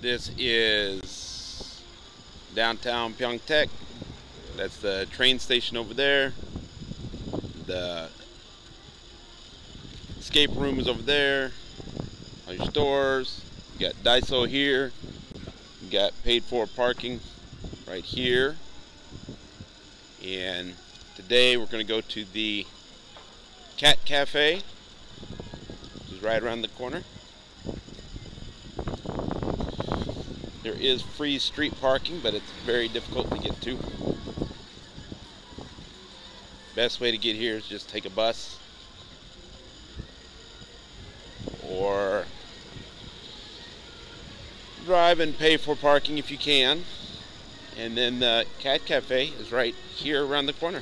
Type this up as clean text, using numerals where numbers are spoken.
This is Downtown Pyeongtaek. That's the train station over there. The escape room is over there. All your stores. You got Daiso here. You got paid for parking right here. And today we're going to go to the Cat Cafe, which is right around the corner. There is free street parking, but it's very difficult to get to. Best way to get here is just take a bus or drive and pay for parking if you can. And then the Cat Cafe is right here around the corner.